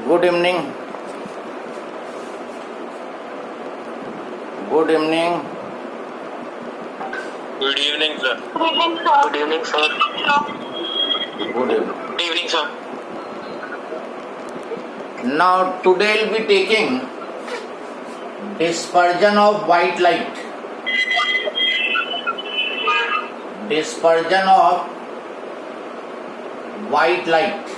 Good evening. Good evening. Good evening, sir. Good evening, sir. Good evening. Good evening, sir. Now today we'll be taking dispersion of white light. Dispersion of white light.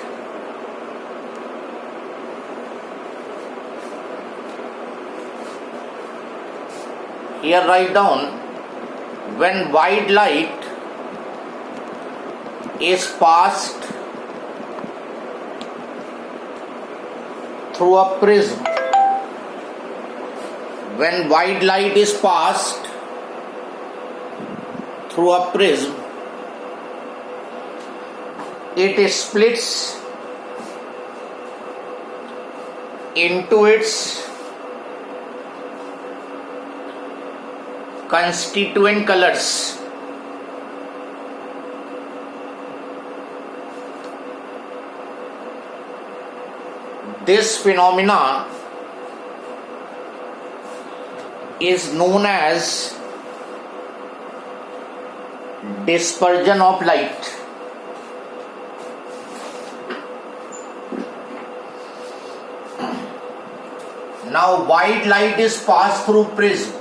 Here write down, when white light is passed through a prism, when white light is passed through a prism, it splits into its constituent colors. This phenomena is known as dispersion of light. Now white light is passed through prism.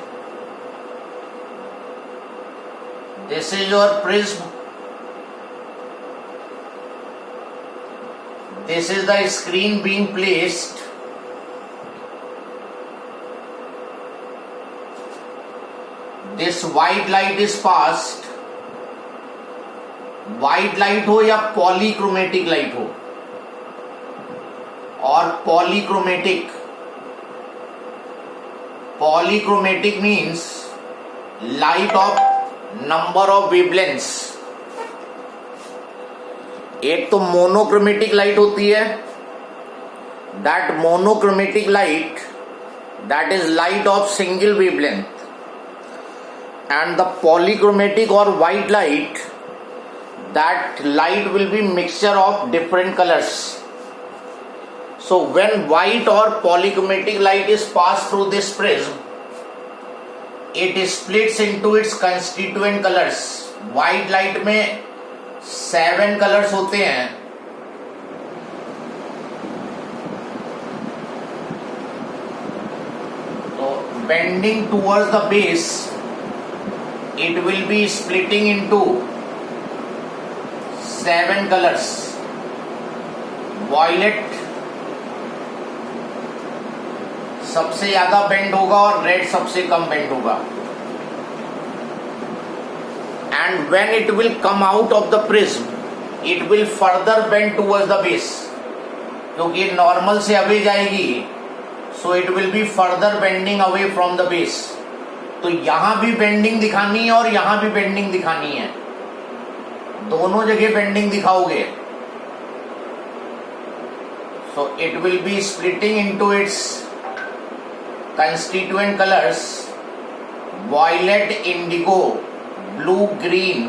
This is your prism. This is the screen being placed. This white light is passed. White light हो या polychromatic light हो, और polychromatic means light of number of wavelengths. एक तो monochromatic light होती है, that monochromatic light, that is light of single wavelength, and the polychromatic और white light, that light will be mixture of different colours. So when white or polychromatic light is passed through this prism, it splits into its constituent colors. White light में 7 colors होते हैं. तो bending towards the base, it will be splitting into 7 colors. Violet सबसे ज्यादा bend होगा और red सबसे कम bend होगा. And when it will come out of the prism, it will further bend towards the base. क्योंकि ये नॉर्मल से away जाएगी, सो it will be further bending away from the base. तो यहां भी बेंडिंग दिखानी है और यहां भी बेंडिंग दिखानी है. दोनों जगह बेंडिंग दिखाओगे. So it will be splitting into its constituent colors: violet, indigo, blue, green,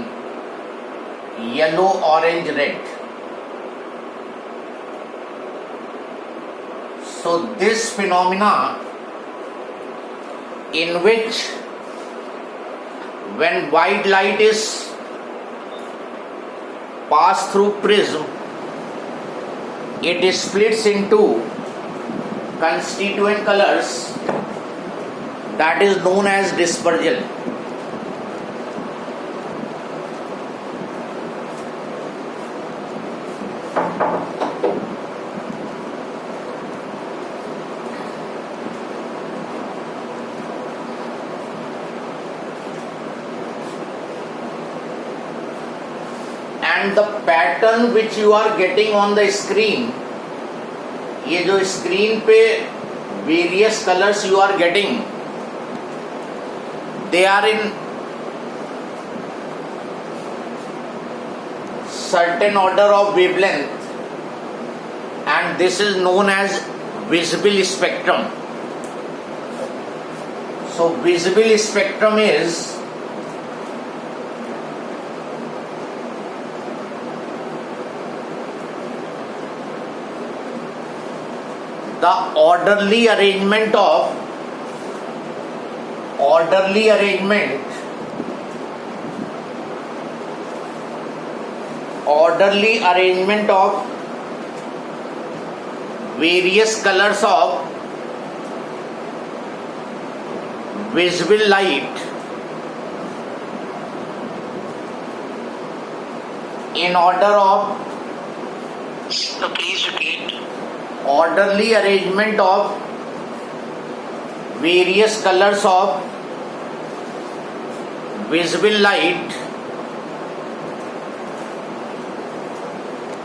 yellow, orange, red. So this phenomena, in which when white light is passed through prism, it splits into constituent colors, that is known as dispersion. And the pattern which you are getting on the screen, ये जो screen पे various colours you are getting, they are in certain order of wavelength, and this is known as visible spectrum. So visible spectrum is the orderly arrangement of various colors of visible light in order of So please repeat. orderly arrangement of various colors of visible light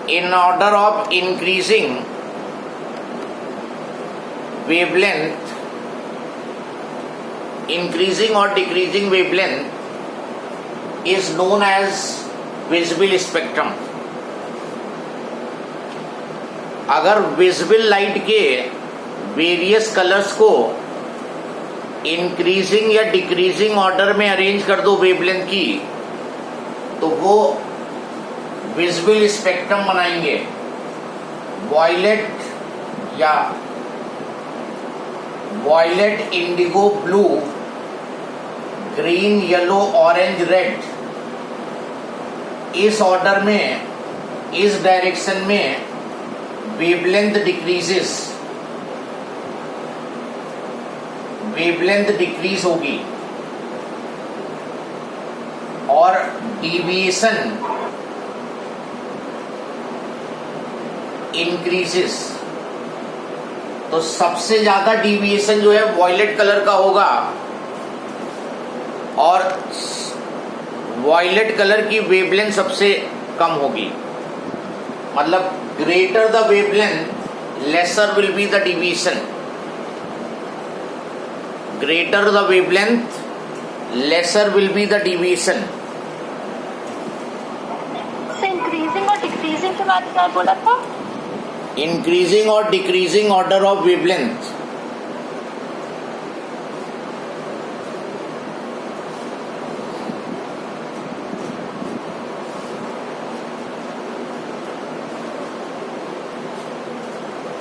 in order of increasing wavelength, increasing or decreasing wavelength is known as visible spectrum. अगर visible light के various colours को increasing या decreasing order में arrange कर दो wavelength की, तो वो विजिबल स्पेक्ट्रम बनाएंगे. वॉयलेट या violet, indigo, blue, green, yellow, orange, red, इस ऑर्डर में, इस डायरेक्शन में वेवलेंथ डिक्रीजेस, वेवलेंथ डिक्रीज होगी और डिविएशन इंक्रीजेस. तो सबसे ज्यादा डिविएशन जो है वॉयलेट कलर का होगा और वॉयलेट कलर की वेवलेंथ सबसे कम होगी. मतलब greater the wavelength, lesser will be the deviation. Greater the wavelength, lesser will be the deviation. So increasing और decreasing के बाद क्या बोला था? Increasing or decreasing order of wavelength.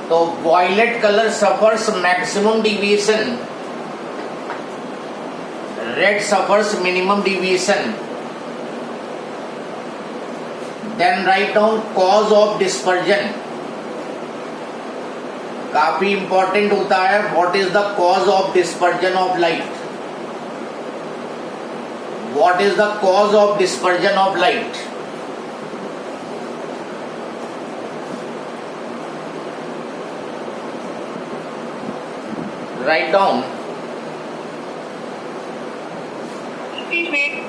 तो violet color suffers maximum deviation, red suffers minimum deviation. Then write down cause of dispersion. काफी important होता है. What is the cause of dispersion of light? What is the cause of dispersion of light? Write down. Please wait.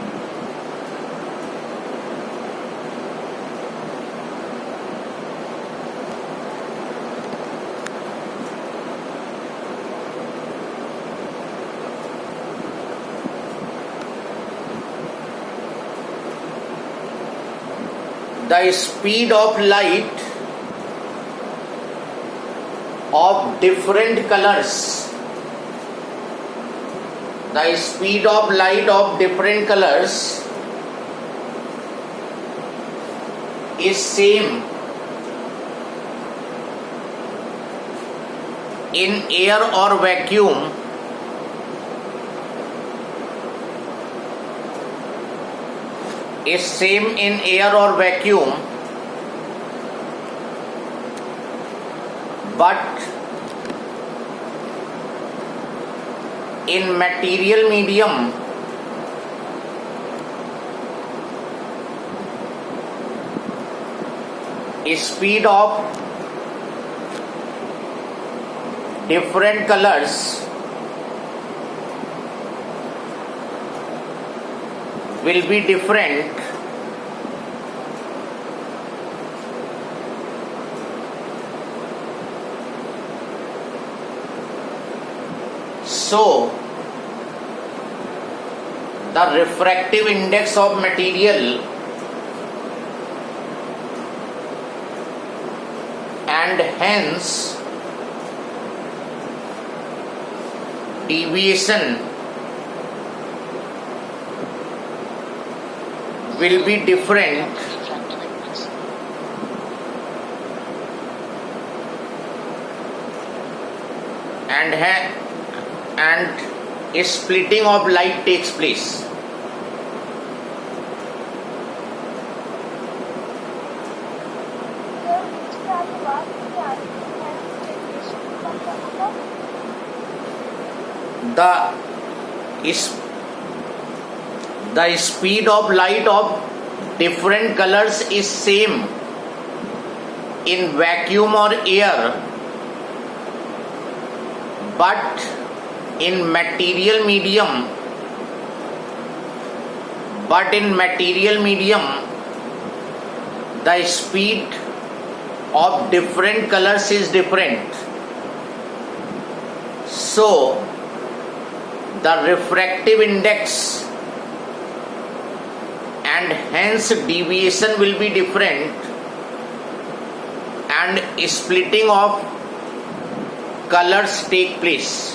The speed of light of different colors, the speed of light of different colors is same in air or vacuum is same in air or vacuum, but in material medium speed of different colors will be different so the refractive index of material and hence deviation will be different and a splitting of light takes place. The speed of light of different colors is same in vacuum or air, but in material medium the speed of different colors is different. So the refractive index and hence deviation will be different, and splitting of colors take place.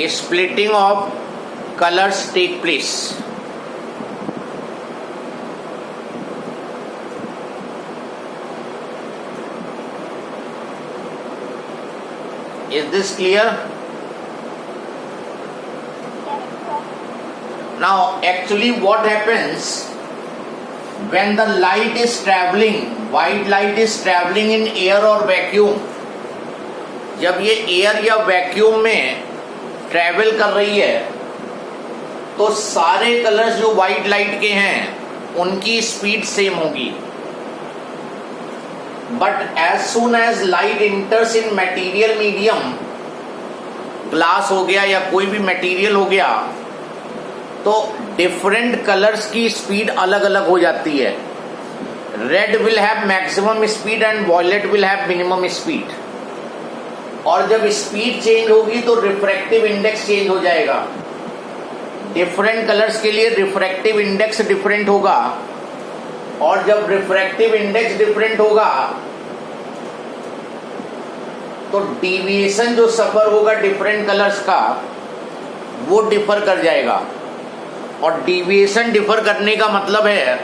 Splitting of colors take place. Is this clear? Now actually what happens when the light is traveling, white light is traveling in air or vacuum, जब ये air या vacuum में travel कर रही है तो सारे colours जो व्हाइट लाइट के हैं उनकी स्पीड सेम होगी, but as soon as light enters in material medium, glass हो गया या कोई भी मटेरियल हो गया, तो डिफरेंट कलर्स की स्पीड अलग अलग हो जाती है. Red will have maximum speed and violet will have minimum speed. और जब स्पीड चेंज होगी तो रिफ्रैक्टिव इंडेक्स चेंज हो जाएगा. डिफरेंट कलर्स के लिए रिफ्रैक्टिव इंडेक्स डिफरेंट होगा, और जब रिफ्रैक्टिव इंडेक्स डिफरेंट होगा तो डिविएशन जो सफर होगा डिफरेंट कलर्स का वो डिफर कर जाएगा. और डिविएशन डिफर करने का मतलब है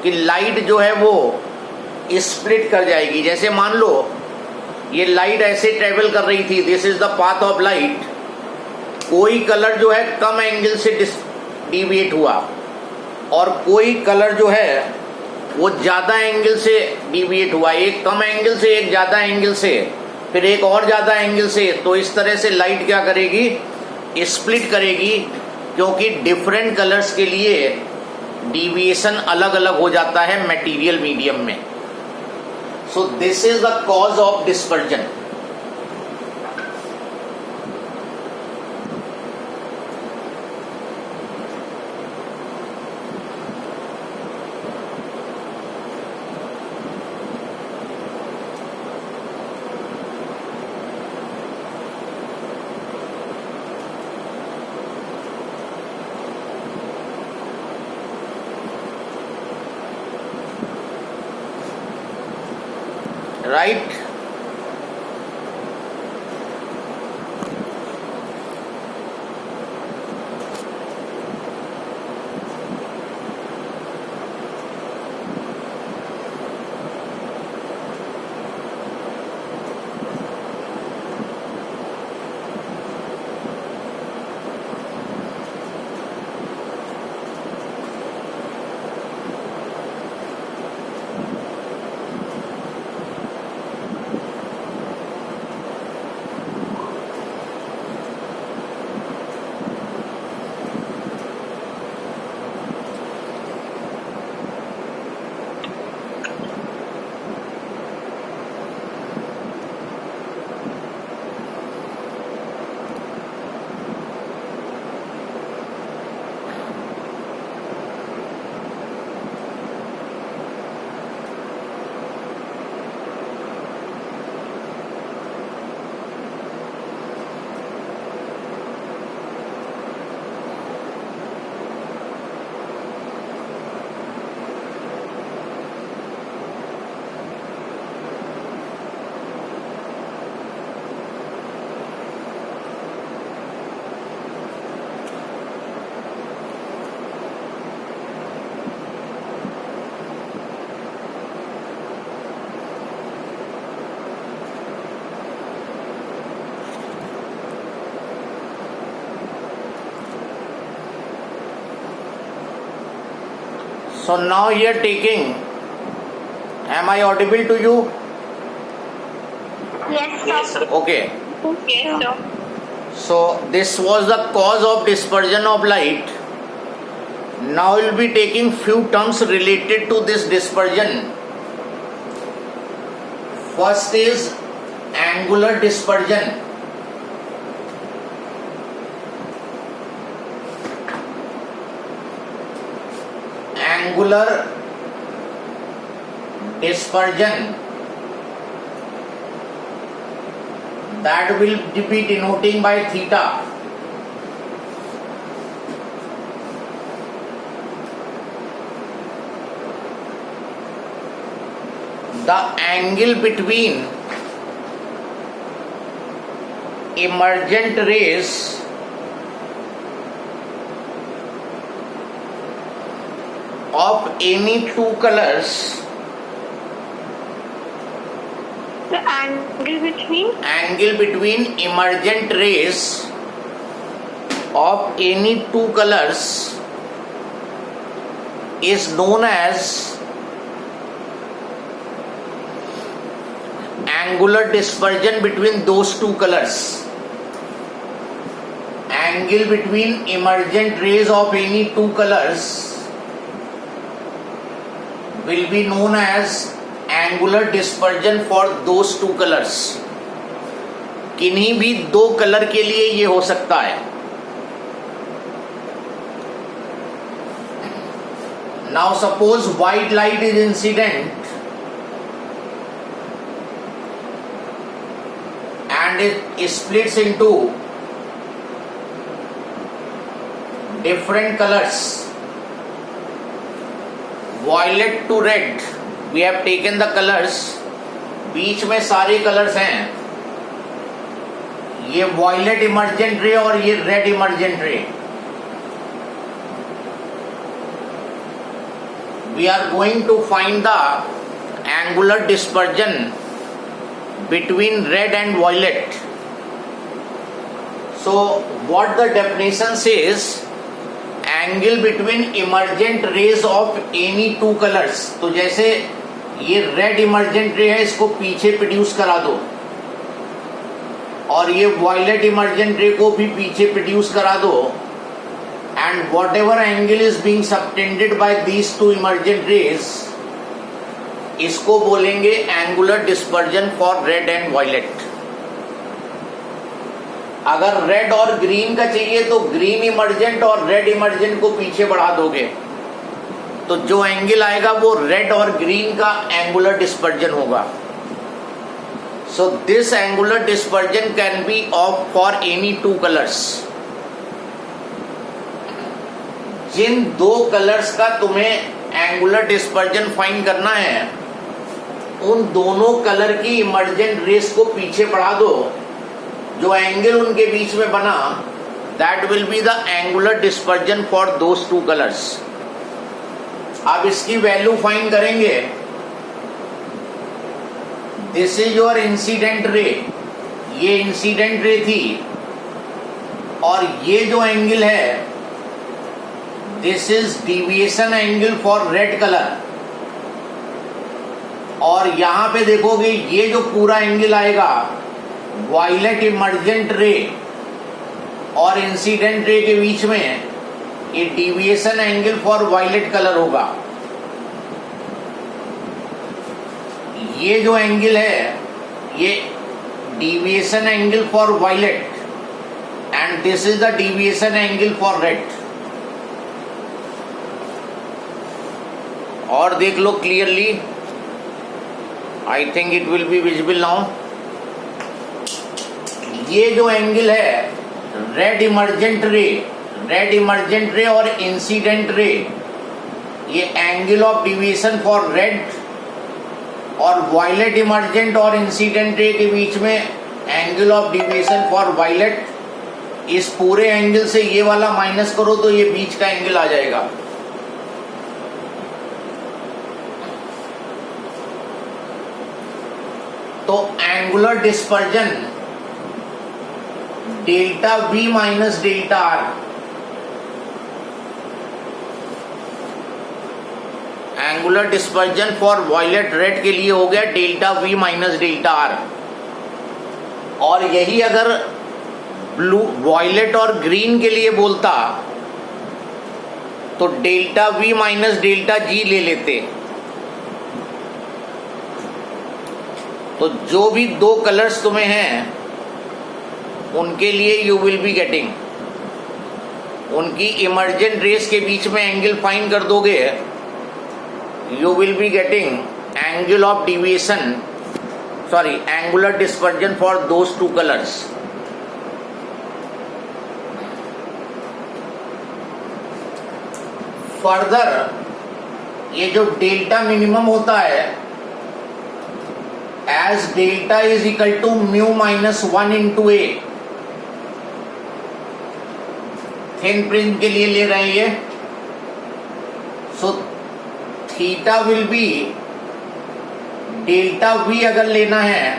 कि लाइट जो है वो स्प्लिट कर जाएगी. जैसे मान लो ये लाइट ऐसे ट्रेवल कर रही थी, this is the path of light, कोई कलर जो है कम एंगल से डिविएट हुआ और कोई कलर जो है वो ज्यादा एंगल से डिविएट हुआ, एक कम एंगल से, एक ज्यादा एंगल से, फिर एक और ज्यादा एंगल से. तो इस तरह से लाइट क्या करेगी, स्प्लिट करेगी, क्योंकि डिफरेंट कलर्स के लिए डिविएशन अलग अलग हो जाता है मटेरियल मीडियम में. So this is the cause of dispersion. Right? So now here taking, am I audible to you? Yes, Yes, sir. sir. Okay. Yes, sir. So this was the cause of dispersion of light. Now we'll be taking few terms related to this dispersion. First is angular dispersion. Angular dispersion, that will be denoting by theta. The angle between emergent rays of any two colors, The angle between emergent rays of any two colors is known as angular dispersion between those two colors. Angle between emergent rays of any two colors will be known as angular dispersion for those two colors. किन्हीं भी दो colour के लिए ये हो सकता है. Now suppose white light is incident and it splits into different colors, violet to red. We have taken the colors, बीच में सारे कलर्स हैं, ये violet emergent ray और ये red emergent ray. We are going to find the angular dispersion between red and violet. So what the definition says, angle between emergent rays of any two colors. तो जैसे ये red emergent रे है, इसको पीछे produce करा दो, और ये वायलेट इमर्जेंट रे को भी पीछे प्रोड्यूस करा दो, and whatever angle is being subtended by these two emergent rays, इसको बोलेंगे angular dispersion for red and violet. अगर रेड और ग्रीन का चाहिए तो ग्रीन इमर्जेंट और रेड इमर्जेंट को पीछे बढ़ा दोगे तो जो एंगल आएगा वो रेड और ग्रीन का एंगुलर डिस्पर्जन होगा. So this angular dispersion can be of for any two colours. जिन दो कलर्स का तुम्हें एंगुलर डिस्पर्जन फाइंड करना है, उन दोनों कलर की इमर्जेंट रेस को पीछे बढ़ा दो, जो एंगल उनके बीच में बना, that will be the angular dispersion for those two colours. अब इसकी वैल्यू फाइंड करेंगे. This is your incident ray, ये इंसिडेंट रे थी, और ये जो एंगल है, this is deviation angle for red colour. और यहां पे देखोगे ये जो पूरा एंगल आएगा, वायलेट इमर्जेंट रे और इंसिडेंट रे के बीच में, ये deviation angle for violet colour होगा. ये जो एंगल है, ये deviation angle for violet, and this is the deviation angle for red. और देख लो clearly, I think it will be visible now. ये जो एंगल है, रेड इमर्जेंट रे और इंसिडेंट रे, ये angle of deviation for red और वायलेट इमर्जेंट और इंसिडेंट रे के बीच में angle of deviation for violet. इस पूरे एंगल से ये वाला माइनस करो तो ये बीच का एंगल आ जाएगा. तो angular dispersion delta V minus delta R, angular dispersion for violet red के लिए हो गया delta V minus delta R, और यही अगर ब्लू वॉयलेट और ग्रीन के लिए बोलता तो delta V minus delta G ले लेते। तो जो भी दो कलर्स तुम्हें हैं उनके लिए यू विल बी गेटिंग, उनकी इमर्जेंट रेस के बीच में एंगल फाइंड कर दोगे, you will be getting angle of deviation, sorry angular dispersion for those two colours. Further ये जो डेल्टा मिनिमम होता है, as delta is equal to mu minus 1 into A, thin prism के लिए ले रहे हैं ये, so theta will be delta V अगर लेना है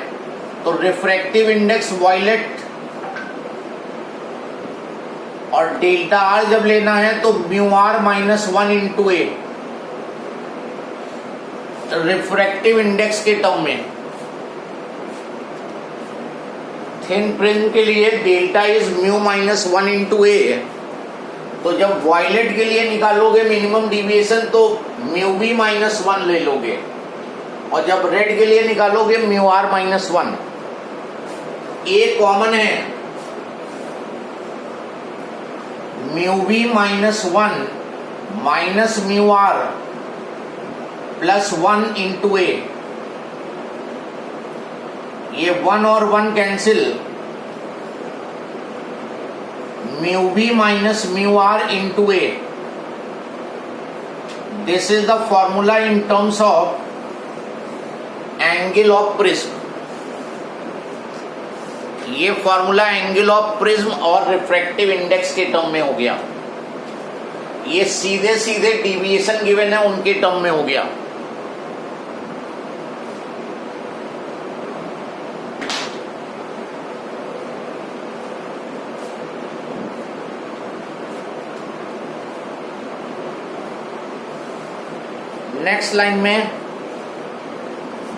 तो रिफ्रैक्टिव इंडेक्स वॉयलेट, और डेल्टा आर जब लेना है तो mu R minus 1 into A refractive index के टर्म में। थिन प्रिज्म के लिए delta is mu minus 1 into A, तो जब वॉयलेट के लिए निकालोगे मिनिमम डिविएशन तो म्यू बी माइनस 1 ले लोगे, और जब रेड के लिए निकालोगे mu R minus 1। A common है, mu B minus 1 minus mu R plus 1 into A, ये 1 और 1 cancel, mu B minus mu R into A. This is the formula in terms of angle of prism. ये formula angle of prism और refractive index के term में हो गया, ये सीधे सीधे डिविएशन गिवन है उनके टर्म में हो गया। नेक्स्ट लाइन में